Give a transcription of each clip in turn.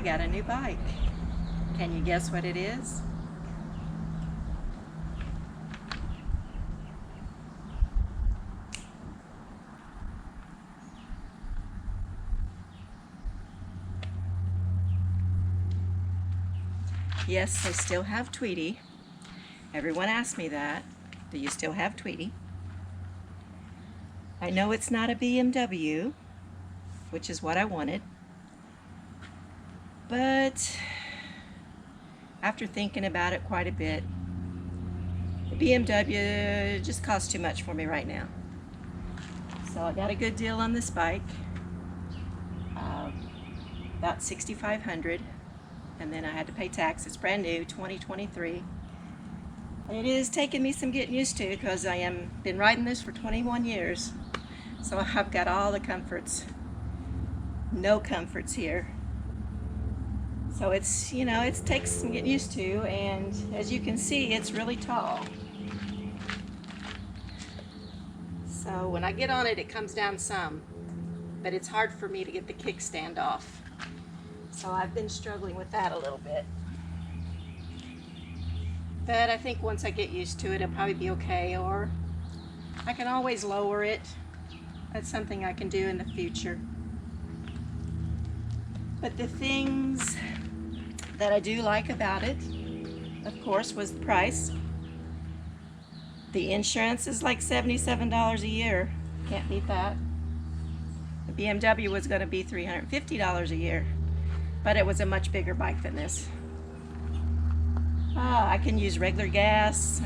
got a new bike. Can you guess what it is? Yes, I still have Tweety. Everyone asks me that. Do you still have Tweety? I know it's not a BMW, which is what I wanted. But after thinking about it quite a bit, the BMW just costs too much for me right now. So I got a good deal on this bike, about $6,500, and then I had to pay tax. It's brand new, 2023. It is taking me some getting used to because I have been riding this for 21 years. So I've got all the comforts. No comforts here. So it's, you know, it takes some getting used to, and as you can see, it's really tall. So when I get on it, it comes down some, but it's hard for me to get the kickstand off. So I've been struggling with that a little bit. But I think once I get used to it, it'll probably be okay, or I can always lower it. That's something I can do in the future. But the things that I do like about it, of course, was the price. The insurance is like $77 a year. Can't beat that. The BMW was going to be $350 a year, but it was a much bigger bike than this. I can use regular gas,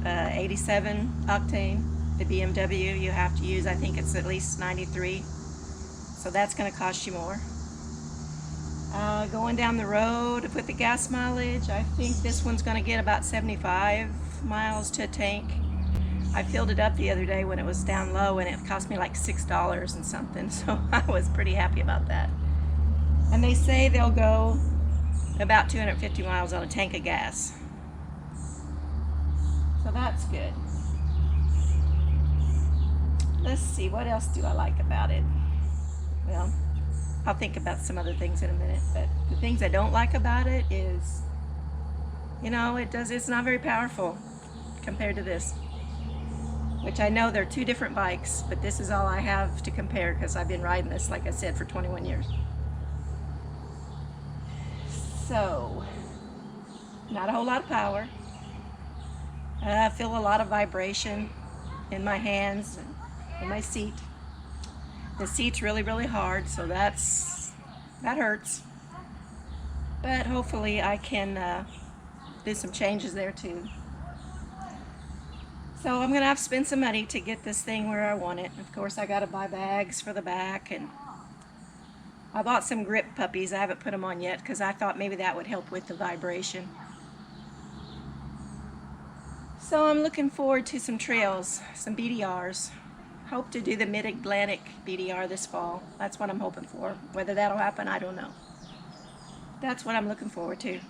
87 octane. The BMW you have to use, I think it's at least 93, so that's going to cost you more. Going down the road with the gas mileage, I think this one's going to get about 75 miles to a tank. I filled it up the other day when it was down low, and it cost me like $6 and something, so I was pretty happy about that. And they say they'll go about 250 miles on a tank of gas. So that's good. Let's see, what else do I like about it? Well, I'll think about some other things in a minute, but the things I don't like about it is, you know, it's not very powerful compared to this, which I know they're two different bikes, but this is all I have to compare because I've been riding this, like I said, for 21 years. So, not a whole lot of power. I feel a lot of vibration in my hands and in my seat. The seat's really, really hard, so that hurts. But hopefully I can do some changes there too. So I'm gonna have to spend some money to get this thing where I want it. Of course, I gotta buy bags for the back, and I bought some grip puppies. I haven't put them on yet because I thought maybe that would help with the vibration. So I'm looking forward to some trails, some BDRs. Hope to do the Mid-Atlantic BDR this fall. That's what I'm hoping for. Whether that'll happen, I don't know. That's what I'm looking forward to.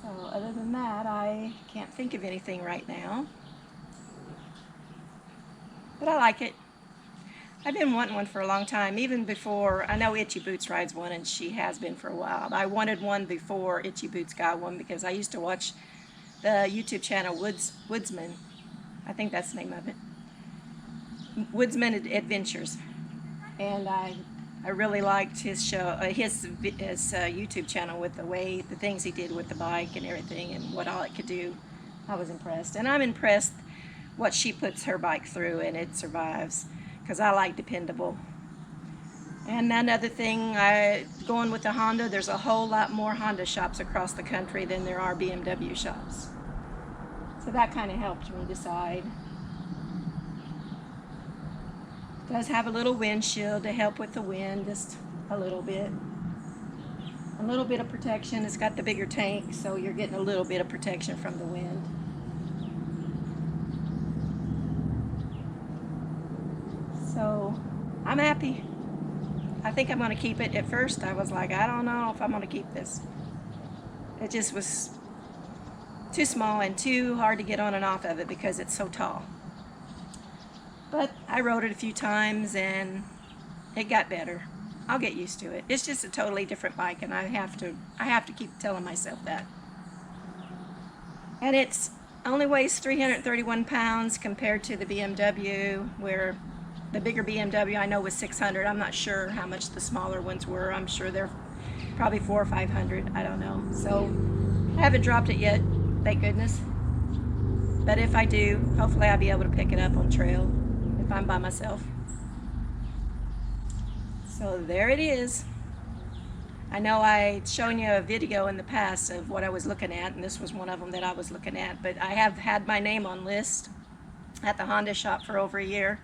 So other than that, I can't think of anything right now. But I like it. I've been wanting one for a long time, even before. I know Itchy Boots rides one, and she has been for a while. I wanted one before Itchy Boots got one because I used to watch the YouTube channel Woodsman. I think that's the name of it. Woodsman Adventures. And I really liked his show, his YouTube channel, with the things he did with the bike and everything and what all it could do. I was impressed. And I'm impressed what she puts her bike through, and it survives, because I like dependable. And another thing, going with the Honda, there's a whole lot more Honda shops across the country than there are BMW shops. So that kind of helped me decide. It does have a little windshield to help with the wind, just a little bit. A little bit of protection. It's got the bigger tank, so you're getting a little bit of protection from the wind. So I'm happy. I think I'm going to keep it. At first I was like, I don't know if I'm going to keep this. It just was too small and too hard to get on and off of it because it's so tall. But I rode it a few times, and it got better. I'll get used to it. It's just a totally different bike, and I have to keep telling myself that. And it's only weighs 331 pounds compared to the BMW, where the bigger BMW I know was 600. I'm not sure how much the smaller ones were. I'm sure they're probably 400 or 500. I don't know. So I haven't dropped it yet, thank goodness. But if I do, hopefully I'll be able to pick it up on trail if I'm by myself. So there it is. I know I'd shown you a video in the past of what I was looking at, and this was one of them that I was looking at. But I have had my name on list at the Honda shop for over a year.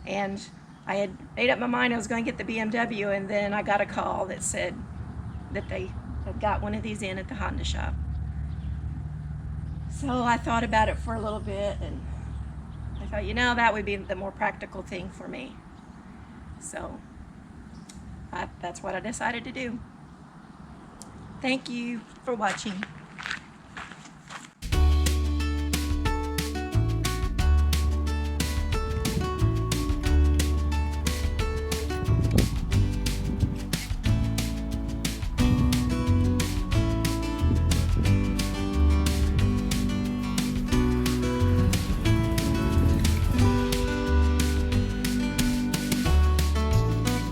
And I had made up my mind I was going to get the BMW, and then I got a call that said that they had got one of these in at the Honda shop. So I thought about it for a little bit, and I thought, you know, that would be the more practical thing for me. So that's what I decided to do. Thank you for watching.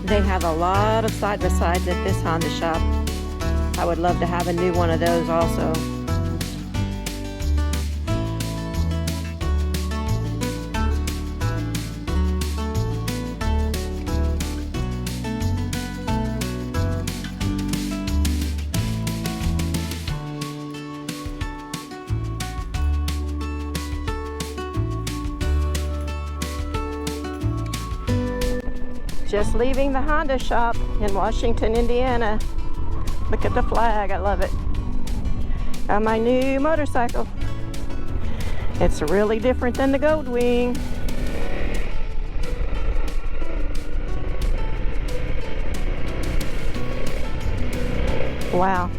They have a lot of side-by-sides at this Honda shop. I would love to have a new one of those also. Just leaving the Honda shop in Washington, Indiana. Look at the flag, I love it. Got my new motorcycle. It's really different than the GoldWing. Wow.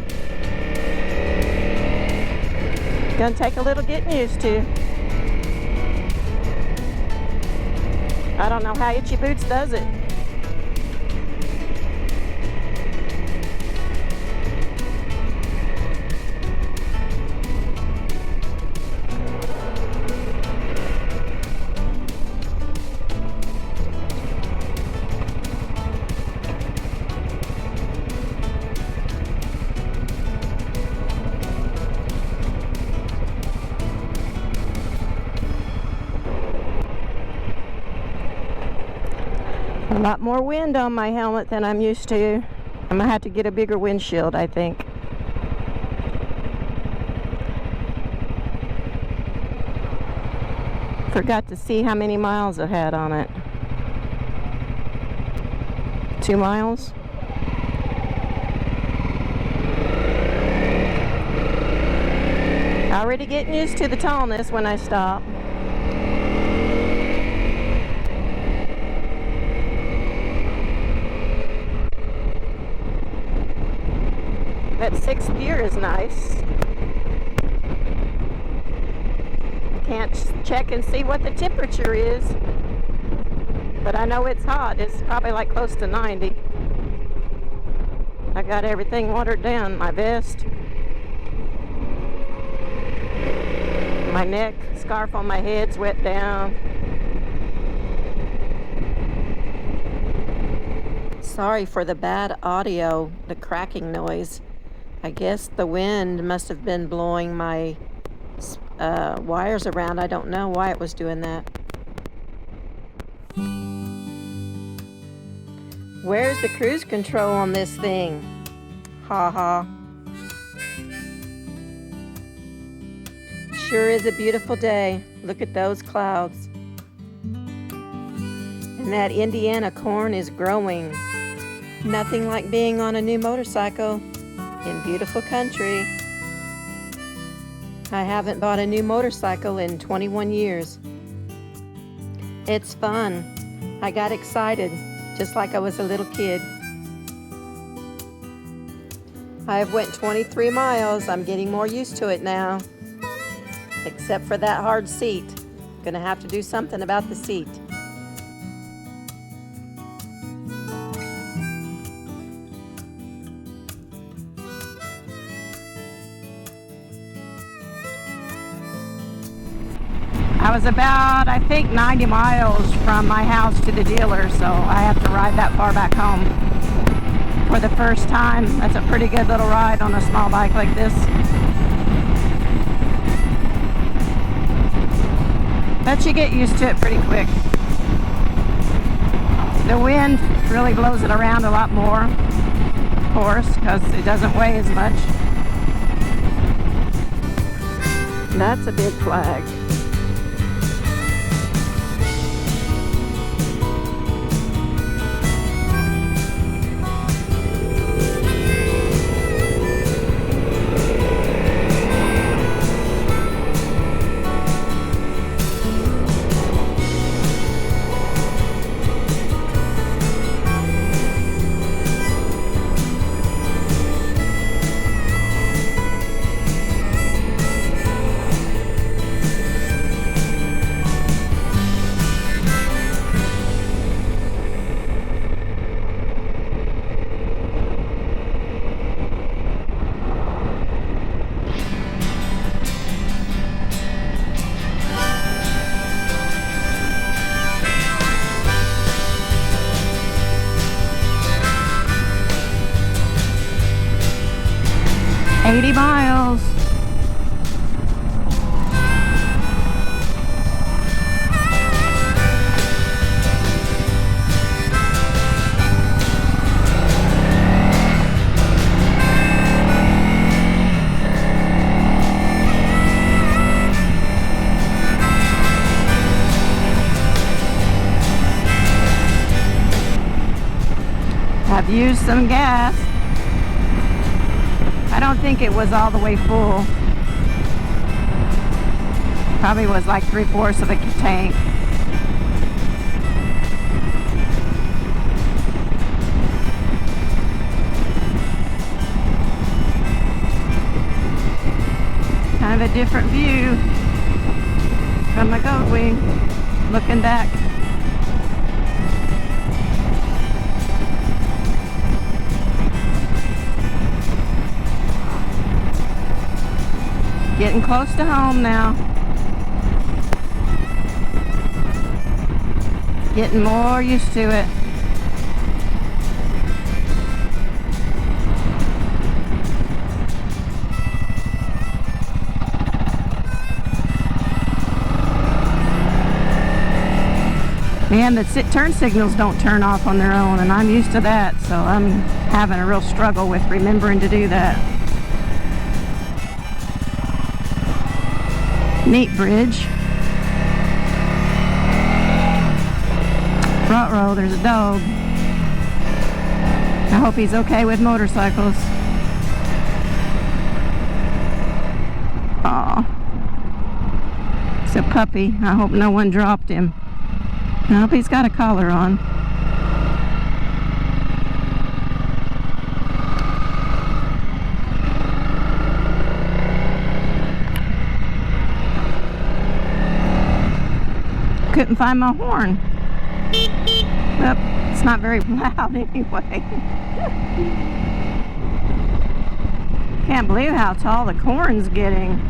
Gonna take a little getting used to. I don't know how Itchy Boots does it. A lot more wind on my helmet than I'm used to. I'm gonna have to get a bigger windshield, I think. Forgot to see how many miles it had on it. 2 miles? Already getting used to the tallness when I stop. That 6th gear is nice. Can't check and see what the temperature is, but I know it's hot. It's probably like close to 90. I got everything watered down. My vest, my neck scarf on my head's wet down. Sorry for the bad audio, the cracking noise. I guess the wind must have been blowing my wires around. I don't know why it was doing that. Where's the cruise control on this thing? Ha ha. Sure is a beautiful day. Look at those clouds. And that Indiana corn is growing. Nothing like being on a new motorcycle in beautiful country. I haven't bought a new motorcycle in 21 years. It's fun. I got excited, just like I was a little kid. I've went 23 miles. I'm getting more used to it now. Except for that hard seat. Gonna have to do something about the seat. was about, I think, 90 miles from my house to the dealer, so I have to ride that far back home for the first time. That's a pretty good little ride on a small bike like this. But you get used to it pretty quick. The wind really blows it around a lot more, of course, because it doesn't weigh as much. That's a big flag. Miles. I've used some gas. I don't think it was all the way full. Probably was like 3/4 of a tank. Kind of a different view from the GoldWing, looking back. Getting close to home now. Getting more used to it. Man, the turn signals don't turn off on their own, and I'm used to that, so I'm having a real struggle with remembering to do that. Neat bridge. Front row, there's a dog. I hope he's okay with motorcycles. Aw. It's a puppy. I hope no one dropped him. I hope he's got a collar on. Couldn't find my horn. Well, it's not very loud anyway. Can't believe how tall the corn's getting.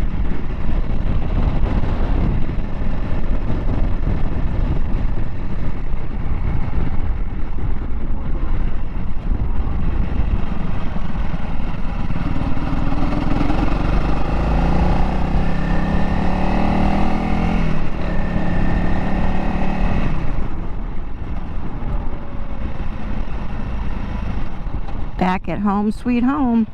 Back at home, sweet home.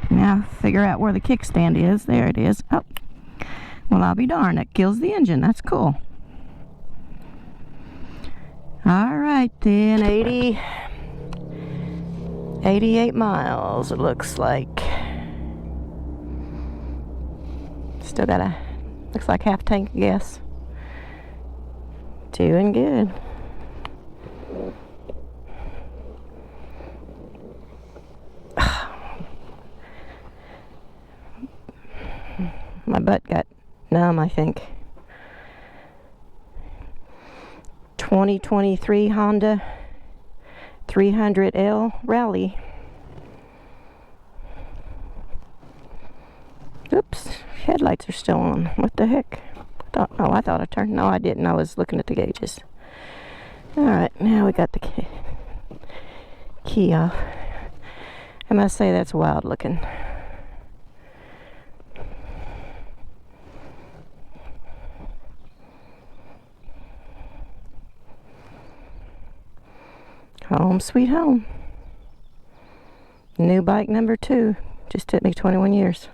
Now figure out where the kickstand is. There it is. Oh, well, I'll be darned. That kills the engine. That's cool. All right then, 88 miles it looks like. Still got looks like half tank of gas. Doing good. butt got numb, I think. 2023 Honda 300L Rally. Oops, headlights are still on. What the heck? Oh, I thought I turned. No, I didn't. I was looking at the gauges. Alright, now we got the key off. I must say that's wild looking. Home sweet home. New bike number 2. Just took me 21 years.